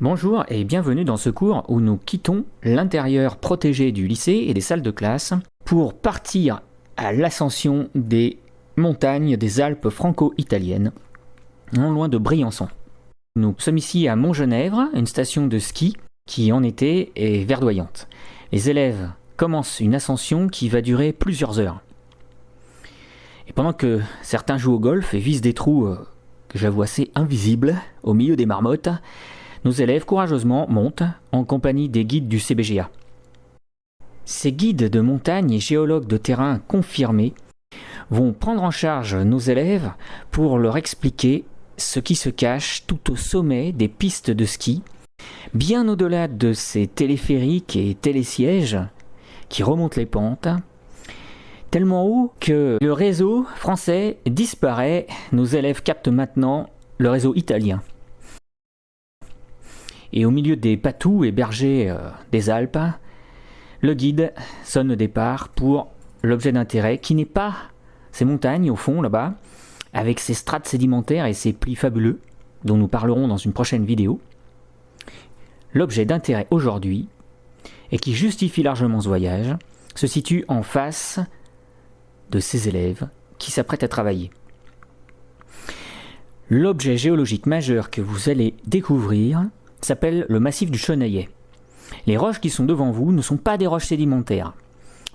Bonjour et bienvenue dans ce cours où nous quittons l'intérieur protégé du lycée et des salles de classe pour partir à l'ascension des montagnes des Alpes franco-italiennes, non loin de Briançon. Nous sommes ici à Montgenèvre, une station de ski qui en été est verdoyante. Les élèves commencent une ascension qui va durer plusieurs heures. Et pendant que certains jouent au golf et visent des trous que j'avoue assez invisibles au milieu des marmottes, nos élèves courageusement montent en compagnie des guides du CBGA. Ces guides de montagne et géologues de terrain confirmés vont prendre en charge nos élèves pour leur expliquer ce qui se cache tout au sommet des pistes de ski, bien au-delà de ces téléphériques et télésièges qui remontent les pentes, tellement haut que le réseau français disparaît. Nos élèves captent maintenant le réseau italien. Et au milieu des patous et bergers des Alpes, le guide sonne le départ pour l'objet d'intérêt qui n'est pas ces montagnes au fond là-bas, avec ces strates sédimentaires et ces plis fabuleux dont nous parlerons dans une prochaine vidéo. L'objet d'intérêt aujourd'hui, et qui justifie largement ce voyage, se situe en face de ces élèves qui s'apprêtent à travailler. L'objet géologique majeur que vous allez découvrir s'appelle le massif du Chenaillet. Les roches qui sont devant vous ne sont pas des roches sédimentaires.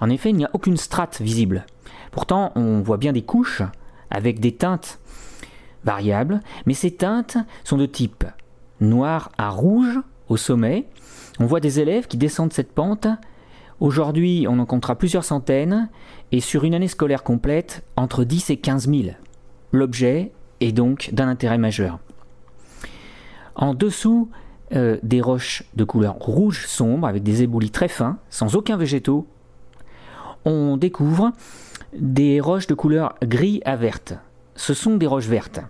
En effet, il n'y a aucune strate visible. Pourtant, on voit bien des couches avec des teintes variables, mais ces teintes sont de type noir à rouge au sommet. On voit des élèves qui descendent cette pente. Aujourd'hui, on en comptera plusieurs centaines, et sur une année scolaire complète, entre 10 et 15 000. L'objet est donc d'un intérêt majeur. En dessous des roches de couleur rouge sombre, avec des éboulis très fins, sans aucun végétaux, on découvre des roches de couleur gris à verte. Ce sont des roches vertes.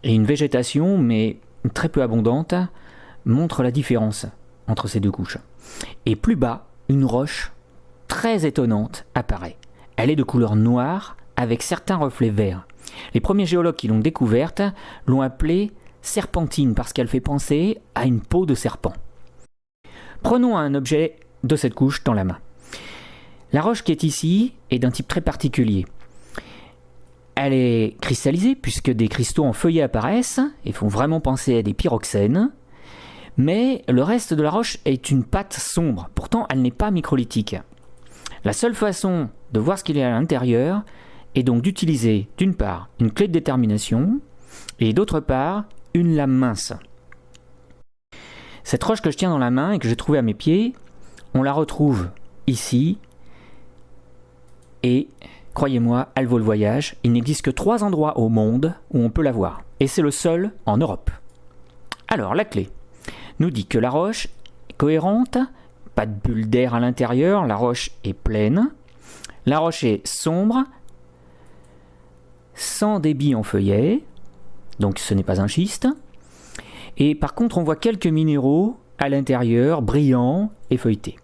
Et une végétation, mais très peu abondante, montre la différence entre ces deux couches. Et plus bas, une roche très étonnante apparaît. Elle est de couleur noire avec certains reflets verts. Les premiers géologues qui l'ont découverte l'ont appelée serpentine parce qu'elle fait penser à une peau de serpent. Prenons un objet de cette couche dans la main. La roche qui est ici est d'un type très particulier. Elle est cristallisée puisque des cristaux en feuillet apparaissent et font vraiment penser à des pyroxènes. Mais le reste de la roche est une pâte sombre, pourtant elle n'est pas microlithique. La seule façon de voir ce qu'il y a à l'intérieur est donc d'utiliser d'une part une clé de détermination et d'autre part une lame mince. Cette roche que je tiens dans la main et que j'ai trouvée à mes pieds, on la retrouve ici et croyez-moi, elle vaut le voyage. Il n'existe que 3 endroits au monde où on peut la voir et c'est le seul en Europe. Alors la clé nous dit que la roche est cohérente, pas de bulle d'air à l'intérieur, la roche est pleine, la roche est sombre, sans débit en feuillet, donc ce n'est pas un schiste, et par contre on voit quelques minéraux à l'intérieur, brillants et feuilletés.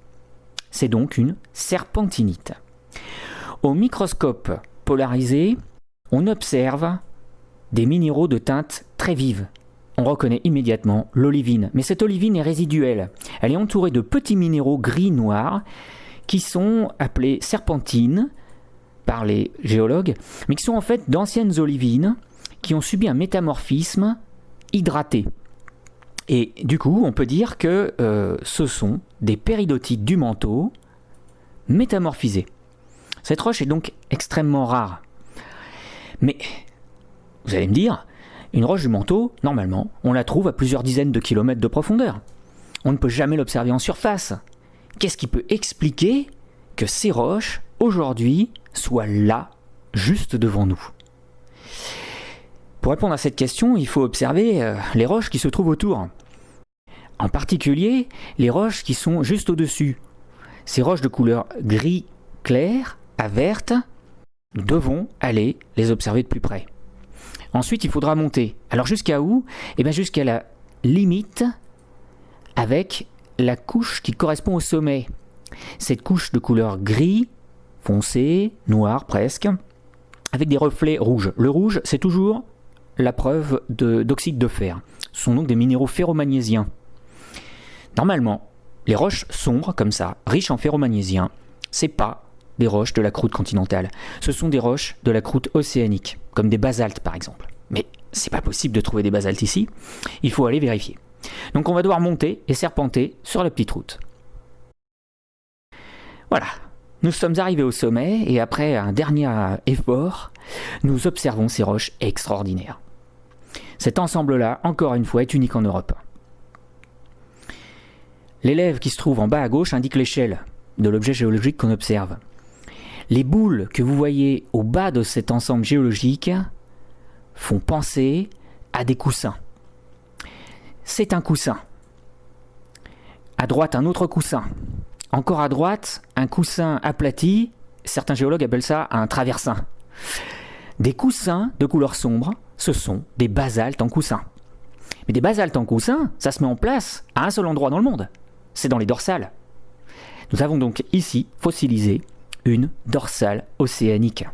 C'est donc une serpentinite. Au microscope polarisé, on observe des minéraux de teinte très vive. On reconnaît immédiatement l'olivine, mais cette olivine est résiduelle. Elle est entourée de petits minéraux gris-noirs qui sont appelés serpentines par les géologues, mais qui sont en fait d'anciennes olivines qui ont subi un métamorphisme hydraté. Et du coup, on peut dire que ce sont des péridotites du manteau métamorphisés. Cette roche est donc extrêmement rare. Mais, vous allez me dire, une roche du manteau, normalement, on la trouve à plusieurs dizaines de kilomètres de profondeur. On ne peut jamais l'observer en surface. Qu'est-ce qui peut expliquer que ces roches, aujourd'hui, soient là, juste devant nous ? Pour répondre à cette question, il faut observer les roches qui se trouvent autour. En particulier, les roches qui sont juste au-dessus. Ces roches de couleur gris clair à verte, nous devons aller les observer de plus près. Ensuite, il faudra monter. Alors jusqu'à où ? Eh bien jusqu'à la limite avec la couche qui correspond au sommet. Cette couche de couleur gris, foncé, noir presque, avec des reflets rouges. Le rouge, c'est toujours la preuve d'oxyde de fer. sont donc des minéraux ferromagnésiens. Normalement, les roches sombres comme ça, riches en ferromagnésiens, c'est pas des roches de la croûte continentale. Ce sont des roches de la croûte océanique, comme des basaltes par exemple. Mais c'est pas possible de trouver des basaltes ici, il faut aller vérifier. Donc on va devoir monter et serpenter sur la petite route. Voilà, nous sommes arrivés au sommet et après un dernier effort, nous observons ces roches extraordinaires. Cet ensemble-là, encore une fois, est unique en Europe. L'élève qui se trouve en bas à gauche indique l'échelle de l'objet géologique qu'on observe. Les boules que vous voyez au bas de cet ensemble géologique font penser à des coussins. C'est un coussin. À droite, un autre coussin. Encore à droite, un coussin aplati. Certains géologues appellent ça un traversin. Des coussins de couleur sombre, ce sont des basaltes en coussin. Mais des basaltes en coussin, ça se met en place à un seul endroit dans le monde. C'est dans les dorsales. Nous avons donc ici fossilisé une dorsale océanique,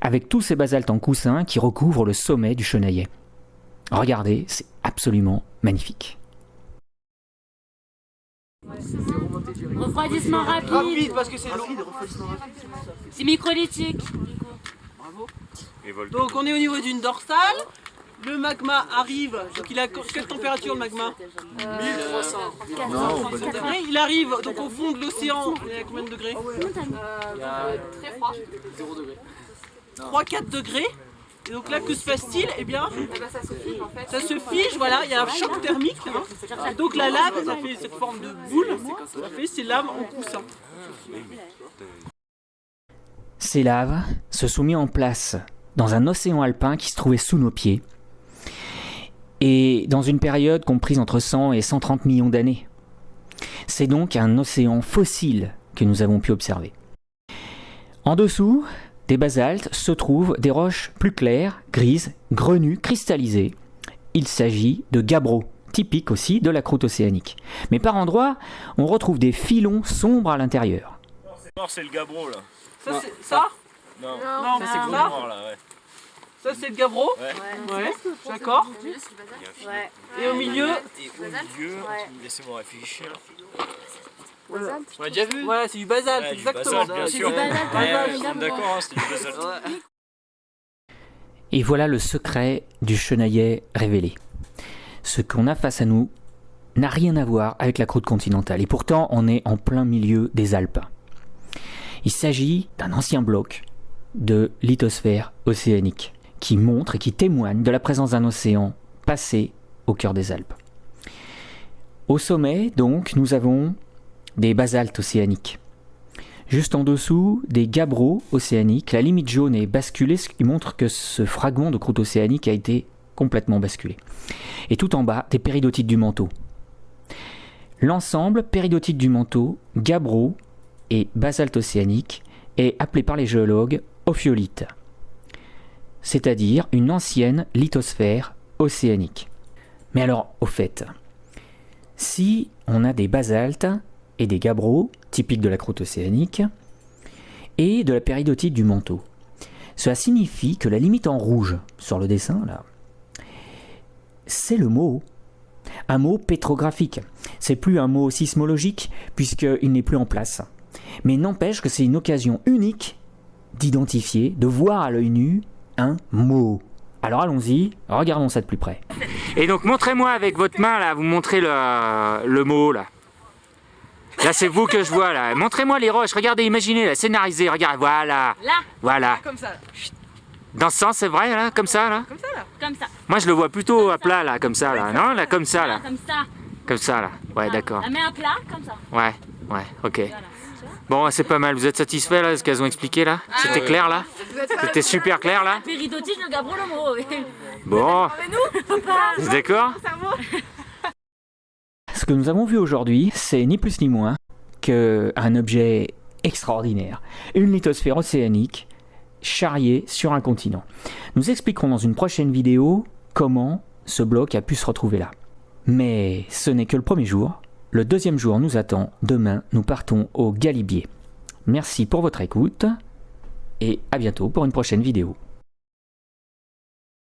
avec tous ces basaltes en coussin qui recouvrent le sommet du Chenaillet. Regardez, c'est absolument magnifique. Refroidissement rapide. Rapide parce que c'est long. C'est microlytique. Bravo. Donc on est au niveau d'une dorsale. Le magma arrive. Donc il a quelle température le magma 1300. Degrés. Il arrive donc au fond de l'océan. Il y a combien de degrés Très froid. 0 degré. 3-4 degrés. Et donc là, que se passe-t-il? Eh bien, Ça se fige en fait. ça se fige, voilà, il y a un choc thermique. Hein. Donc la lave, ça fait cette forme de boule, ça fait ces laves en coussin. Ces laves se sont mises en place dans un océan alpin qui se trouvait sous nos pieds, et dans une période comprise entre 100 et 130 millions d'années. C'est donc un océan fossile que nous avons pu observer. En dessous des basaltes se trouvent des roches plus claires, grises, grenues, cristallisées. Il s'agit de gabbros, typiques aussi de la croûte océanique. Mais par endroits, on retrouve des filons sombres à l'intérieur. Non, c'est le gabbro là. Ça, c'est ça? Non, Non, ça c'est c'est ça. gros noir là, ouais. Ça, c'est le gabbro. Ouais, d'accord. Ouais. Et au milieu, Et au milieu, laissez-moi réfléchir. voilà. On a déjà vu. Voilà, c'est du basalte, Ouais, du exactement. basalte, bien C'est sûr. du Ouais, basalte. d'accord, hein, c'était du basalte. Ouais. Et voilà le secret du Chenaillet révélé. Ce qu'on a face à nous n'a rien à voir avec la croûte continentale. Et pourtant, on est en plein milieu des Alpes. Il s'agit d'un ancien bloc de lithosphère océanique qui montre et qui témoigne de la présence d'un océan passé au cœur des Alpes. Au sommet, donc, nous avons des basaltes océaniques. Juste en dessous, des gabbros océaniques. La limite jaune est basculée, ce qui montre que ce fragment de croûte océanique a été complètement basculé. Et tout en bas, des péridotites du manteau. L'ensemble péridotite du manteau, gabbro et basalte océanique est appelé par les géologues ophiolite, c'est-à-dire une ancienne lithosphère océanique. Mais alors, au fait, si on a des basaltes et des gabbros, typiques de la croûte océanique, et de la péridotite du manteau, cela signifie que la limite en rouge sur le dessin, là, c'est le mot. Un mot pétrographique. C'est plus un mot sismologique, puisqu'il n'est plus en place. Mais n'empêche que c'est une occasion unique d'identifier, de voir à l'œil nu un mot. Alors allons-y, regardons ça de plus près. Et donc montrez-moi avec votre main, là, vous montrez le mot, là. Là, c'est vous que je vois, là. Montrez-moi les roches, regardez, imaginez, là, scénarisez, regardez, voilà. Là, Voilà. Comme ça. Dans ce sens, c'est vrai, là, comme ça, là. Comme ça, là. comme ça. Moi, je le vois plutôt à plat, là, comme ça, là. Non, là, comme ça, là. Comme ça. Comme ça, là. Ouais, d'accord. La main à plat, comme ça. Ouais, ouais, ok. Voilà. Bon, c'est pas mal. Vous êtes satisfait, là, de ce qu'elles ont expliqué, là? C'était clair, là? C'était super clair, là? Péridotite, le gabbro, le mot. Bon. Vous êtes d'accord? Ce que nous avons vu aujourd'hui, c'est ni plus ni moins qu'un objet extraordinaire. Une lithosphère océanique charriée sur un continent. Nous expliquerons dans une prochaine vidéo comment ce bloc a pu se retrouver là. Mais ce n'est que le premier jour. Le deuxième jour nous attend. Demain, nous partons au Galibier. Merci pour votre écoute et à bientôt pour une prochaine vidéo.